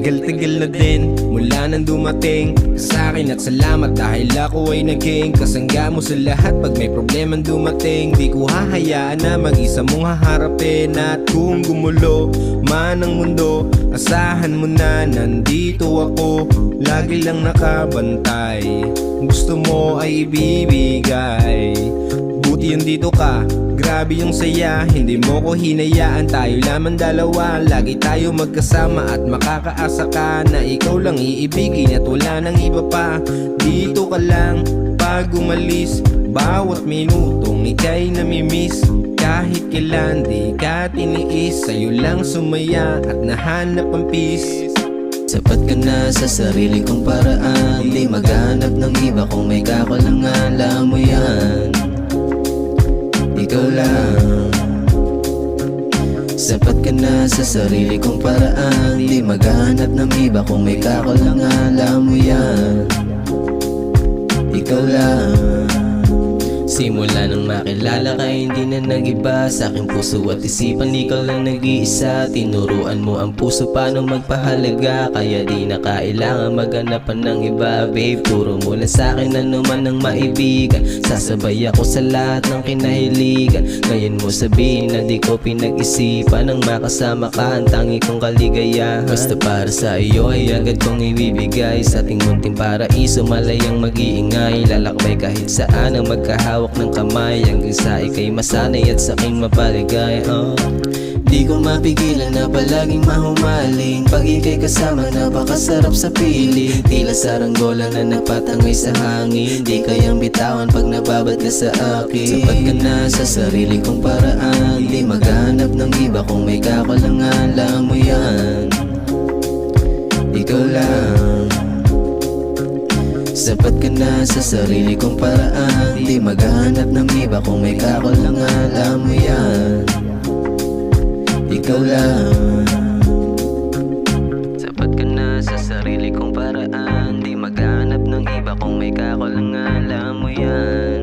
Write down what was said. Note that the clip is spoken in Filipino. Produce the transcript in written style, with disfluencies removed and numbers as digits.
Tagal-tagal na din mula nang dumating sa akin at salamat dahil ako ay naging kasangga mo sa lahat. Pag may problemang dumating, di ko hahayaan na mag-isa mong haharapin. At kung gumulo man ang mundo, asahan mo na nandito ako, lagi lang nakabantay. Gusto mo ay ibibigay, buti yung dito ka. Grabe yung saya, hindi mo ko hinayaan. Tayo lamang dalawa, lagi tayo magkasama. At makakaasa ka na ikaw lang iibigin at wala nang iba pa. Dito ka lang pag umalis, bawat minutong ika'y namimiss. Kahit kailan di ka tiniis, sa'yo lang sumaya at nahanap ang peace. Sapat ka na sa sarili kong paraan, di maghanap ng iba kung may kakulangan. Alam mo yan, ikaw lang. Sapat ka na sa sarili kong paraan, di maghanap ng iba kung may kakulangan. Alam mo yan, ikaw lang. Simula nang makilala ka, hindi na nag-iba sa aking puso at isipan. Ikaw lang nag-iisa, tinuruan mo ang puso paano magpahalaga. Kaya di na kailangan maghanapan ng iba. Babe, turo mo lang sa akin ano man ang maibigan. Sasabay ako sa lahat ng kinahiligan. Ngayon mo sabihin na di ko pinag-isipan, nang makasama ka ang tangi kong kaligayahan. Basta para sa iyo ay agad kong ibibigay, sa ating munting paraiso malayang mag-iingay. Lalakbay kahit saan ang magkahawak ng kamay, hanggang sa ika'y masanay at sa'kin mapaligay. Di ko mapigilan na palaging mahumaling, pag ika'y kasama napakasarap sa piling. Tila saranggola na nagpatangay sa hangin, di kayang bitawan pag nababad ka sa akin. Sapat ka na sa sarili kong paraan, di maghanap ng iba kung may kakulangan. Alam mo yan, ikaw lang. Sapat ka na sa sarili kong paraan, di maghanap ng iba kung may kakulangan. Alam mo yan, ikaw lang. Sapat ka na sa sarili kong paraan, di maghanap ng iba kung may kakulangan. Alam mo yan.